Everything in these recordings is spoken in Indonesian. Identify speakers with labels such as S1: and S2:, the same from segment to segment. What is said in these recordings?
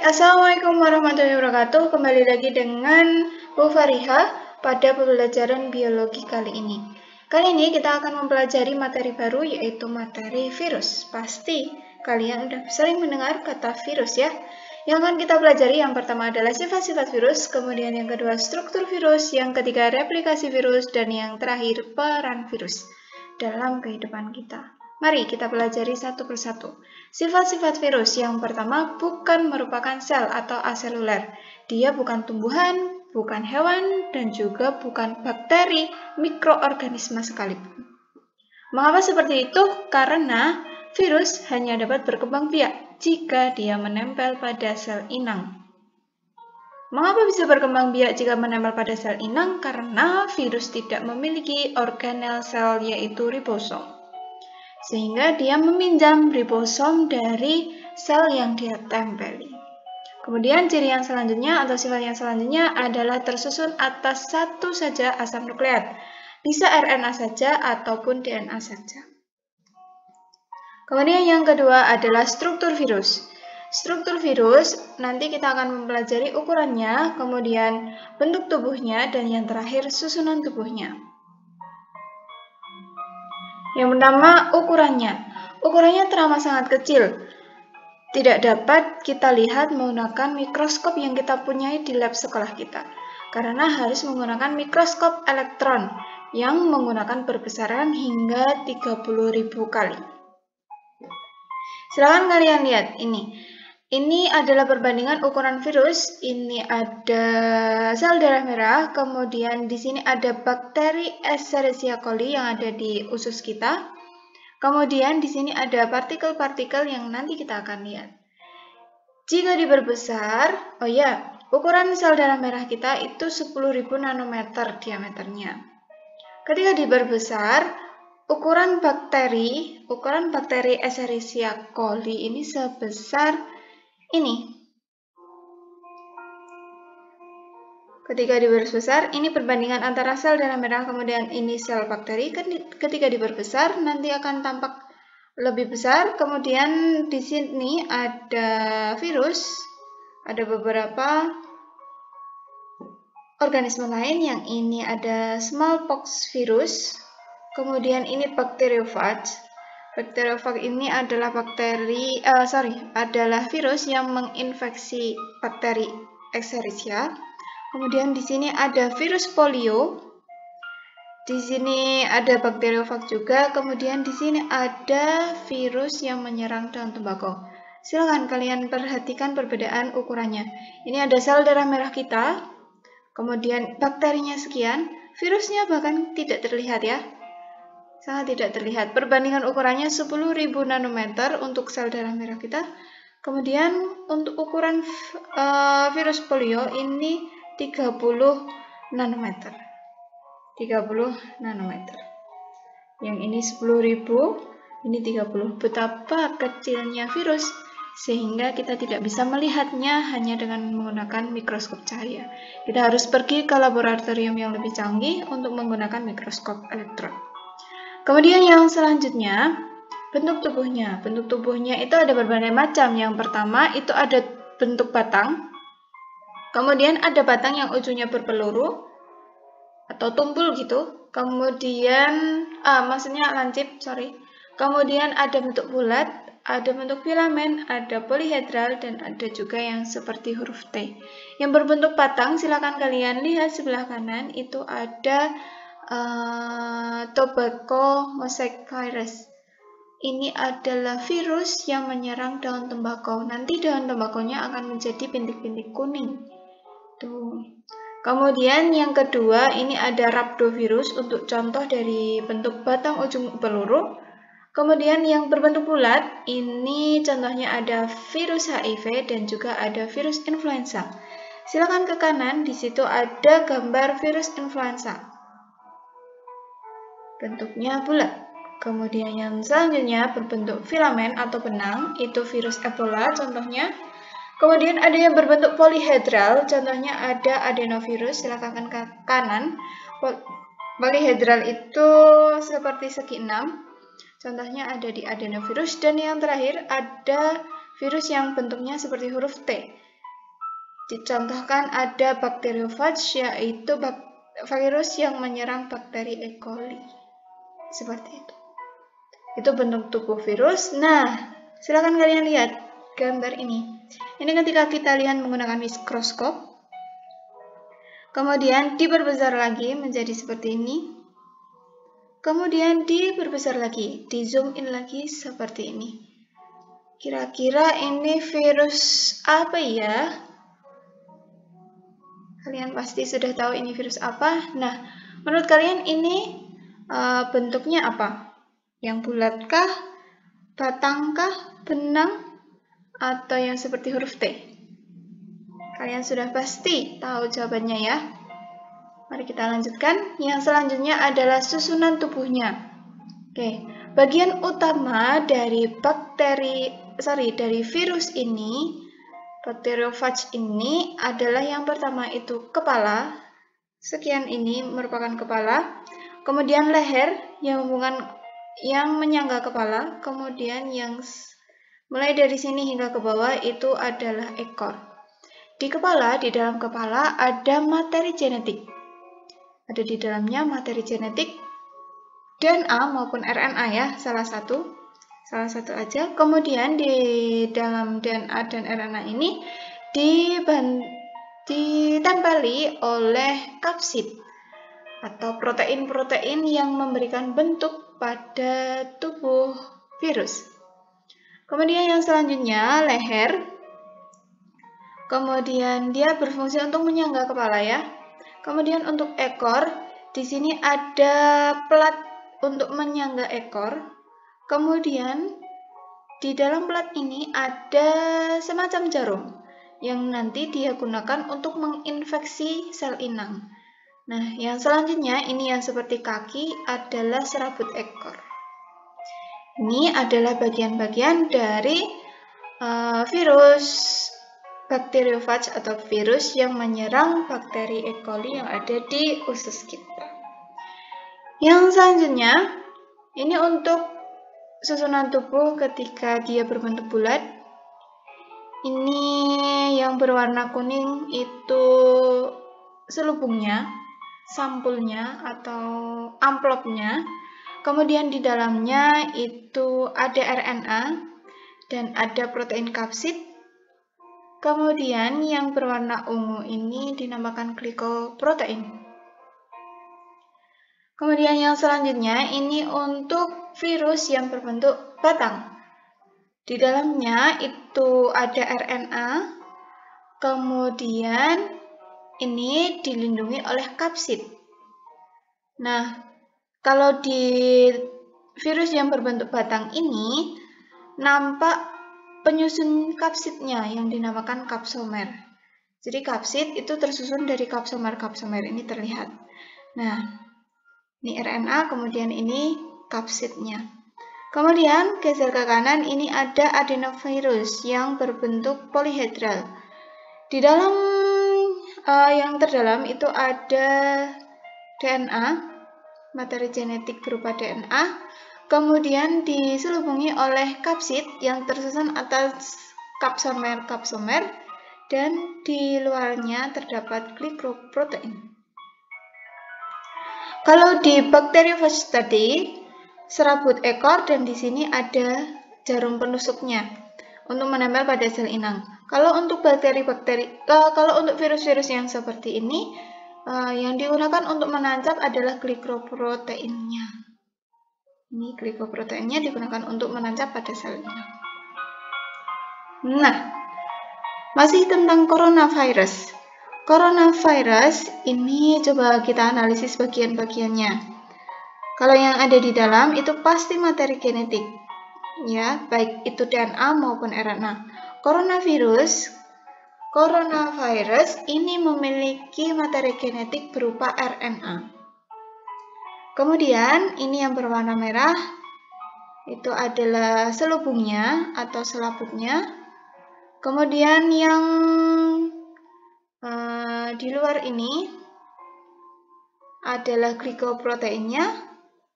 S1: Assalamualaikum warahmatullahi wabarakatuh. Kembali lagi dengan Bu Fariha pada pembelajaran biologi kali ini. Kali ini kita akan mempelajari materi baru, yaitu materi virus. Pasti kalian udah sering mendengar kata virus ya. Yang akan kita pelajari yang pertama adalah sifat-sifat virus, kemudian yang kedua struktur virus, yang ketiga replikasi virus, dan yang terakhir peran virus dalam kehidupan kita. Mari kita pelajari satu persatu. Sifat-sifat virus yang pertama bukan merupakan sel atau aseluler. Dia bukan tumbuhan, bukan hewan, dan juga bukan bakteri, mikroorganisme sekalipun. Mengapa seperti itu? Karena virus hanya dapat berkembang biak jika dia menempel pada sel inang. Mengapa bisa berkembang biak jika menempel pada sel inang? Karena virus tidak memiliki organel sel, yaitu ribosom. Sehingga dia meminjam ribosom dari sel yang dia tempeli. Kemudian ciri yang selanjutnya atau sifat yang selanjutnya adalah tersusun atas satu saja asam nukleat. Bisa RNA saja ataupun DNA saja. Kemudian yang kedua adalah struktur virus. Struktur virus nanti kita akan mempelajari ukurannya, kemudian bentuk tubuhnya, dan yang terakhir susunan tubuhnya. Yang pertama, ukurannya. Ukurannya teramat sangat kecil. Tidak dapat kita lihat menggunakan mikroskop yang kita punyai di lab sekolah kita. Karena harus menggunakan mikroskop elektron yang menggunakan perbesaran hingga 30.000 kali. Silakan kalian lihat ini. Ini adalah perbandingan ukuran virus. Ini ada sel darah merah, kemudian di sini ada bakteri Escherichia coli yang ada di usus kita. Kemudian di sini ada partikel-partikel yang nanti kita akan lihat. Jika diperbesar, ukuran sel darah merah kita itu 10.000 nanometer diameternya. Ketika diperbesar, ukuran bakteri Escherichia coli ini sebesar ini. Ketika diperbesar, ini perbandingan antara sel darah merah kemudian ini sel bakteri. Ketika diperbesar nanti akan tampak lebih besar. Kemudian di sini ada virus, ada beberapa organisme lain. Yang ini ada smallpox virus. Kemudian ini bakteriofag. Bakteriofag ini adalah adalah virus yang menginfeksi bakteri Escherichia. Kemudian di sini ada virus polio. Di sini ada bakteriofag juga. Kemudian di sini ada virus yang menyerang daun tembakau. Silakan kalian perhatikan perbedaan ukurannya. Ini ada sel darah merah kita. Kemudian bakterinya sekian. Virusnya bahkan tidak terlihat ya. Sangat tidak terlihat. Perbandingan ukurannya 10.000 nanometer untuk sel darah merah kita. Kemudian untuk ukuran virus polio ini 30 nanometer. 30 nanometer. Yang ini 10.000, ini 30. Betapa kecilnya virus sehingga kita tidak bisa melihatnya hanya dengan menggunakan mikroskop cahaya. Kita harus pergi ke laboratorium yang lebih canggih untuk menggunakan mikroskop elektron. Kemudian yang selanjutnya, bentuk tubuhnya. Bentuk tubuhnya itu ada berbagai macam. Yang pertama itu ada bentuk batang. Kemudian ada batang yang ujungnya berpeluru atau tumpul gitu. Kemudian, maksudnya lancip, Kemudian ada bentuk bulat, ada bentuk filamen, ada polihedral, dan ada juga yang seperti huruf T. Yang berbentuk batang, silakan kalian lihat sebelah kanan, itu ada tobacco mosaic virus. Ini adalah virus yang menyerang daun tembakau. Nanti daun tembakonya akan menjadi bintik-bintik kuning. Tuh. Kemudian yang kedua, ini ada rhabdovirus untuk contoh dari bentuk batang ujung peluru. Kemudian yang berbentuk bulat, ini contohnya ada virus HIV dan juga ada virus influenza. Silakan ke kanan, di situ ada gambar virus influenza. Bentuknya bulat. Kemudian yang selanjutnya berbentuk filamen atau benang, itu virus Ebola contohnya. Kemudian ada yang berbentuk polihedral, contohnya ada adenovirus, silakan ke kanan. Polihedral itu seperti segi 6, contohnya ada di adenovirus. Dan yang terakhir ada virus yang bentuknya seperti huruf T. Dicontohkan ada bakteriofage, yaitu virus yang menyerang bakteri E. coli. Seperti itu. Itu bentuk tubuh virus. Nah, silakan kalian lihat gambar ini. Ini ketika kita lihat menggunakan mikroskop. Kemudian diperbesar lagi menjadi seperti ini. Kemudian diperbesar lagi, di zoom in lagi seperti ini. Kira-kira ini virus apa ya? Kalian pasti sudah tahu ini virus apa. Nah, menurut kalian ini bentuknya apa? Yang bulatkah, batangkah, benang, atau yang seperti huruf T? Kalian sudah pasti tahu jawabannya ya. Mari kita lanjutkan. Yang selanjutnya adalah susunan tubuhnya. Oke, bagian utama dari dari virus ini, bakteriofage ini adalah yang pertama itu kepala. Sekian ini merupakan kepala. Kemudian leher yang menyangga kepala. Kemudian yang mulai dari sini hingga ke bawah itu adalah ekor. Di dalam kepala ada materi genetik. Ada di dalamnya materi genetik DNA maupun RNA ya, salah satu aja. Kemudian di dalam DNA dan RNA ini ditempeli oleh kapsid atau protein-protein yang memberikan bentuk pada tubuh virus. Kemudian yang selanjutnya leher. Kemudian dia berfungsi untuk menyangga kepala ya. Kemudian untuk ekor, di sini ada plat untuk menyangga ekor. Kemudian di dalam plat ini ada semacam jarum yang nanti dia gunakan untuk menginfeksi sel inang. Nah, yang selanjutnya ini yang seperti kaki adalah serabut ekor. Ini adalah bagian-bagian dari virus bakteriofage atau virus yang menyerang bakteri E. coli yang ada di usus kita. Yang selanjutnya, ini untuk susunan tubuh ketika dia berbentuk bulat. Ini yang berwarna kuning itu selubungnya, sampulnya atau amplopnya. Kemudian di dalamnya itu ada RNA dan ada protein kapsid. Kemudian yang berwarna ungu ini dinamakan glikoprotein. Kemudian yang selanjutnya ini untuk virus yang berbentuk batang. Di dalamnya itu ada RNA. Kemudian ini dilindungi oleh kapsid. Nah, kalau di virus yang berbentuk batang ini nampak penyusun kapsidnya yang dinamakan kapsomer. Jadi kapsid itu tersusun dari kapsomer ini terlihat. Nah, ini RNA, kemudian ini kapsidnya. Kemudian geser ke kanan, ini ada adenovirus yang berbentuk polihedral. Di dalam yang terdalam itu ada DNA, materi genetik berupa DNA. Kemudian diselubungi oleh kapsid yang tersusun atas kapsomer dan di luarnya terdapat glikoprotein. Kalau di bakteriofage tadi serabut ekor dan di sini ada jarum penusuknya untuk menempel pada sel inang. Kalau untuk kalau untuk virus-virus yang seperti ini yang digunakan untuk menancap adalah glikoproteinnya. Ini glikoproteinnya digunakan untuk menancap pada sel inang. Nah, masih tentang coronavirus. Coronavirus ini coba kita analisis bagian-bagiannya. Kalau yang ada di dalam itu pasti materi genetik, ya, baik itu DNA maupun RNA. Coronavirus ini memiliki materi genetik berupa RNA. Kemudian ini yang berwarna merah itu adalah selubungnya atau selaputnya. Kemudian yang di luar ini adalah glikoproteinnya.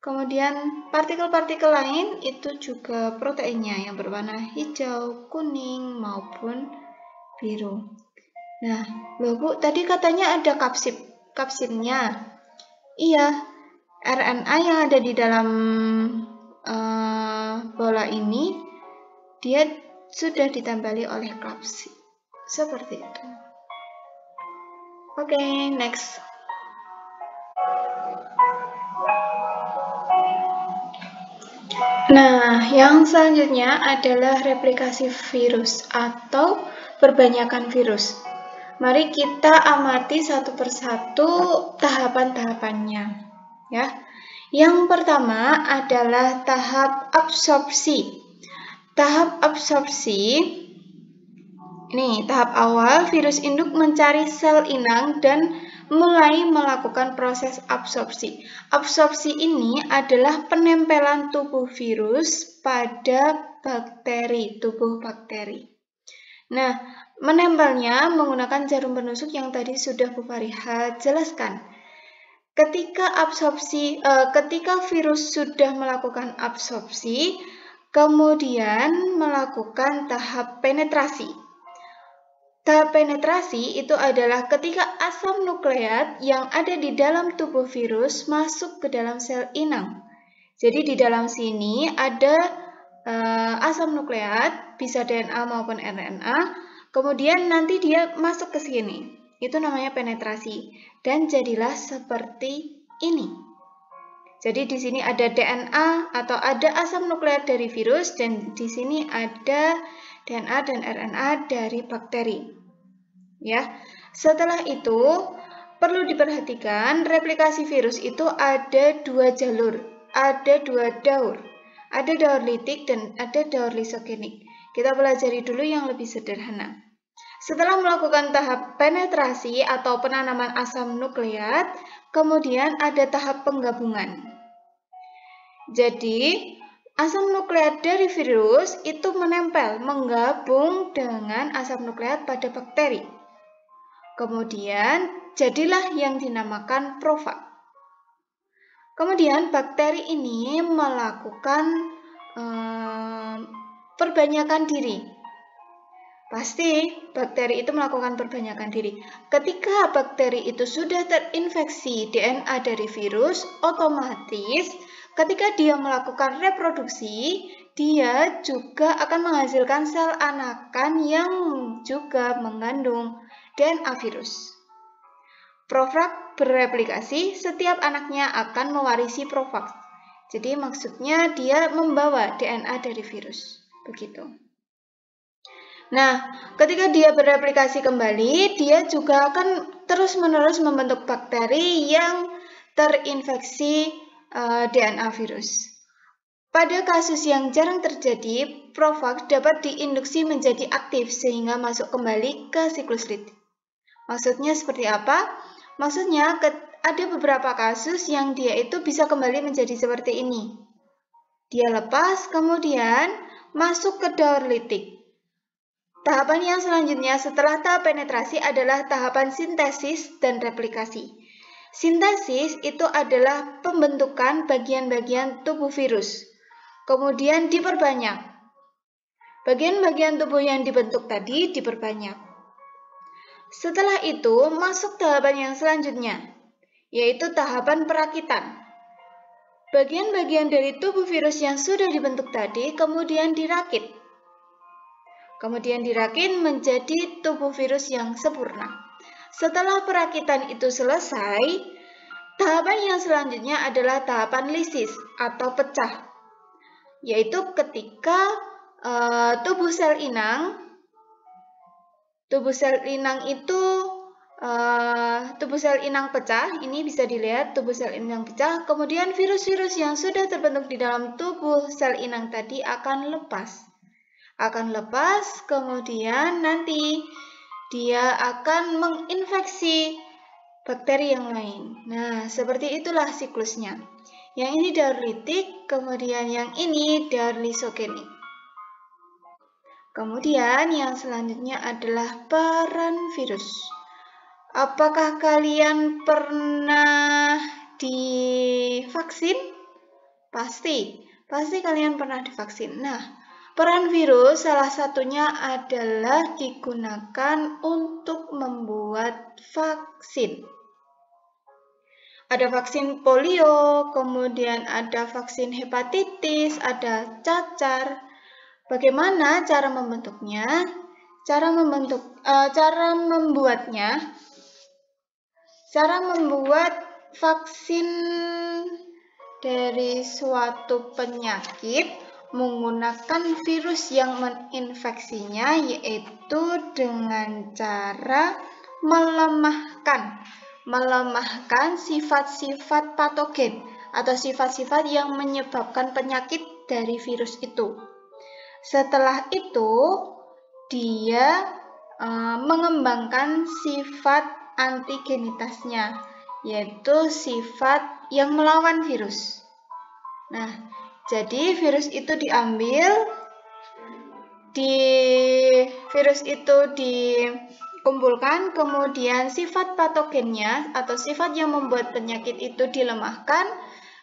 S1: Kemudian partikel-partikel lain itu juga proteinnya yang berwarna hijau, kuning, maupun biru. Nah, loh Bu, tadi katanya ada kapsidnya. Iya, RNA yang ada di dalam bola ini, dia sudah ditempeli oleh kapsid. Seperti itu. Oke, next. Nah, yang selanjutnya adalah replikasi virus atau perbanyakan virus. Mari kita amati satu persatu tahapan-tahapannya. Ya. Yang pertama adalah tahap absorpsi. Tahap absorpsi, ini tahap awal virus induk mencari sel inang dan mulai melakukan proses absorpsi. Absorpsi ini adalah penempelan tubuh virus pada bakteri, tubuh bakteri. Nah, menempelnya menggunakan jarum penusuk yang tadi sudah Bu Fariha jelaskan. Ketika virus sudah melakukan absorpsi, kemudian melakukan tahap penetrasi. Tahap penetrasi itu adalah ketika asam nukleat yang ada di dalam tubuh virus masuk ke dalam sel inang. Jadi di dalam sini ada asam nukleat, bisa DNA maupun RNA, kemudian nanti dia masuk ke sini. Itu namanya penetrasi dan jadilah seperti ini. Jadi di sini ada DNA atau ada asam nukleat dari virus dan di sini ada DNA dan RNA dari bakteri. Ya. Setelah itu perlu diperhatikan replikasi virus itu ada dua jalur, ada dua daur. Ada daur litik dan ada daur lisogenik. Kita pelajari dulu yang lebih sederhana. Setelah melakukan tahap penetrasi atau penanaman asam nukleat, kemudian ada tahap penggabungan. Jadi, asam nukleat dari virus itu menempel, menggabung dengan asam nukleat pada bakteri. Kemudian, jadilah yang dinamakan profag. Kemudian, bakteri ini melakukan perbanyakan diri. Pasti bakteri itu melakukan perbanyakan diri. Ketika bakteri itu sudah terinfeksi DNA dari virus, otomatis ketika dia melakukan reproduksi, dia juga akan menghasilkan sel anakan yang juga mengandung DNA virus. Profag bereplikasi, setiap anaknya akan mewarisi profag. Jadi maksudnya dia membawa DNA dari virus. Begitu. Nah, ketika dia bereplikasi kembali, dia juga akan terus-menerus membentuk bakteri yang terinfeksi DNA virus. Pada kasus yang jarang terjadi, profag dapat diinduksi menjadi aktif sehingga masuk kembali ke siklus litik. Maksudnya seperti apa? Maksudnya ada beberapa kasus yang dia itu bisa kembali menjadi seperti ini. Dia lepas, kemudian masuk ke daur litik. Tahapan yang selanjutnya setelah tahap penetrasi adalah tahapan sintesis dan replikasi. Sintesis itu adalah pembentukan bagian-bagian tubuh virus, kemudian diperbanyak. Bagian-bagian tubuh yang dibentuk tadi diperbanyak. Setelah itu masuk tahapan yang selanjutnya, yaitu tahapan perakitan. Bagian-bagian dari tubuh virus yang sudah dibentuk tadi kemudian dirakit. Kemudian dirakit menjadi tubuh virus yang sempurna. Setelah perakitan itu selesai, tahapan yang selanjutnya adalah tahapan lisis atau pecah, yaitu ketika tubuh sel inang pecah. Ini bisa dilihat tubuh sel inang pecah. Kemudian virus-virus yang sudah terbentuk di dalam tubuh sel inang tadi akan lepas. Kemudian nanti dia akan menginfeksi bakteri yang lain. Nah, seperti itulah siklusnya. Yang ini daur litik, kemudian yang ini daur lisogenik. Kemudian yang selanjutnya adalah peran virus. Apakah kalian pernah divaksin? Pasti kalian pernah divaksin. Nah, Peran virus salah satunya adalah digunakan untuk membuat vaksin. Ada vaksin polio, kemudian ada vaksin hepatitis, ada cacar. Bagaimana cara membentuknya? Cara membuat vaksin dari suatu penyakit menggunakan virus yang menginfeksinya, yaitu dengan cara melemahkan sifat-sifat patogen atau sifat-sifat yang menyebabkan penyakit dari virus itu. Setelah itu, dia mengembangkan sifat antigenitasnya, yaitu sifat yang melawan virus. Nah, jadi virus itu dikumpulkan, kemudian sifat patogennya atau sifat yang membuat penyakit itu dilemahkan,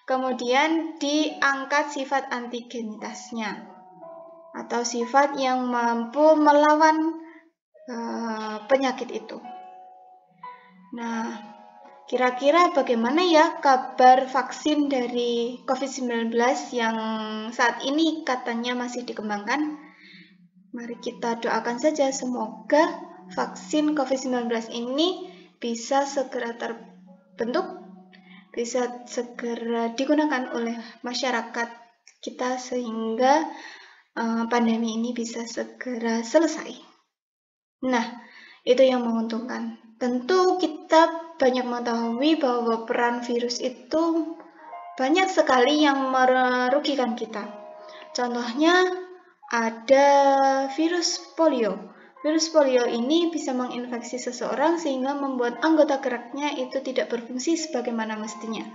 S1: kemudian diangkat sifat antigenitasnya atau sifat yang mampu melawan penyakit itu. Nah, kira-kira bagaimana ya kabar vaksin dari COVID-19 yang saat ini katanya masih dikembangkan? Mari kita doakan saja semoga vaksin COVID-19 ini bisa segera terbentuk, bisa segera digunakan oleh masyarakat kita sehingga pandemi ini bisa segera selesai. Nah, itu yang menguntungkan. Tentu kita banyak mengetahui bahwa peran virus itu banyak sekali yang merugikan kita. Contohnya ada virus polio. Virus polio ini bisa menginfeksi seseorang sehingga membuat anggota geraknya itu tidak berfungsi sebagaimana mestinya.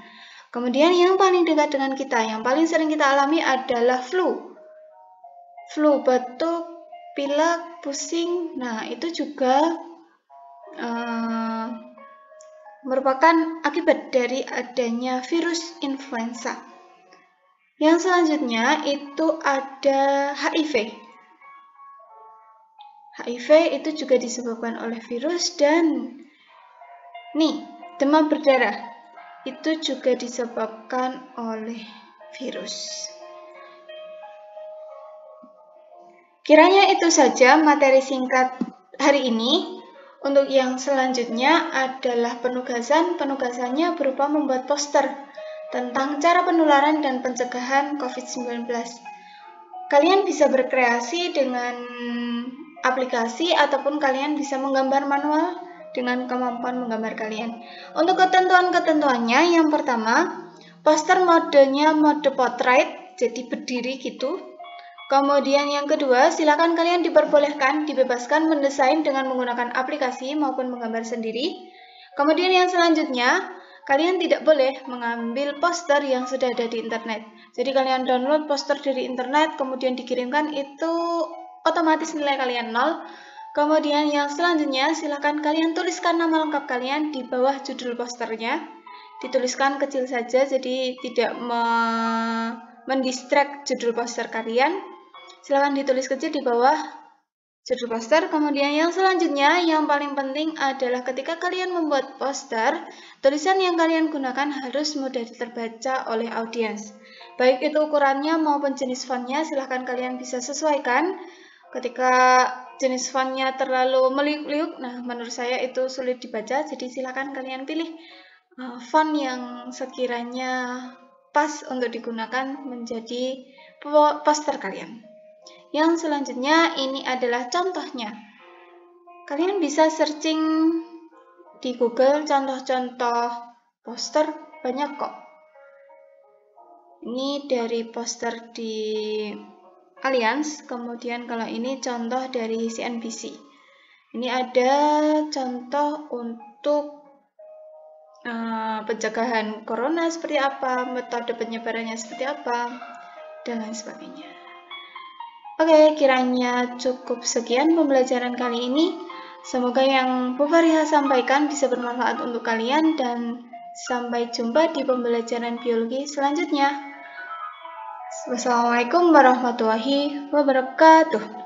S1: Kemudian yang paling dekat dengan kita, yang paling sering kita alami adalah flu. Flu, batuk, pilek, pusing. Nah, itu juga merupakan akibat dari adanya virus influenza. Yang selanjutnya itu ada HIV. HIV itu juga disebabkan oleh virus dan demam berdarah itu juga disebabkan oleh virus. Kiranya itu saja materi singkat hari ini. Untuk yang selanjutnya adalah penugasan. Penugasannya berupa membuat poster tentang cara penularan dan pencegahan COVID-19. Kalian bisa berkreasi dengan aplikasi ataupun kalian bisa menggambar manual dengan kemampuan menggambar kalian. Untuk ketentuan-ketentuannya, yang pertama, poster modenya mode portrait, jadi berdiri gitu. Kemudian yang kedua, silakan kalian dibebaskan mendesain dengan menggunakan aplikasi maupun menggambar sendiri. Kemudian yang selanjutnya, kalian tidak boleh mengambil poster yang sudah ada di internet. Jadi kalian download poster dari internet, kemudian dikirimkan, itu otomatis nilai kalian 0. Kemudian yang selanjutnya, silakan kalian tuliskan nama lengkap kalian di bawah judul posternya. Dituliskan kecil saja, jadi tidak mendistract judul poster kalian. Silakan ditulis kecil di bawah judul poster. Kemudian yang selanjutnya, yang paling penting adalah ketika kalian membuat poster, tulisan yang kalian gunakan harus mudah terbaca oleh audiens. Baik itu ukurannya maupun jenis fontnya, silahkan kalian bisa sesuaikan. Ketika jenis fontnya terlalu meliuk-liuk, nah menurut saya itu sulit dibaca, jadi silahkan kalian pilih font yang sekiranya pas untuk digunakan menjadi poster kalian. Yang selanjutnya ini adalah contohnya. Kalian bisa searching di Google contoh-contoh poster, banyak kok. Ini dari poster di Allianz, kemudian kalau ini contoh dari CNBC. Ini ada contoh untuk pencegahan corona seperti apa, metode penyebarannya seperti apa, dan lain sebagainya. Oke, kiranya cukup sekian pembelajaran kali ini. Semoga yang Bu Fariha sampaikan bisa bermanfaat untuk kalian dan sampai jumpa di pembelajaran biologi selanjutnya. Wassalamualaikum warahmatullahi wabarakatuh.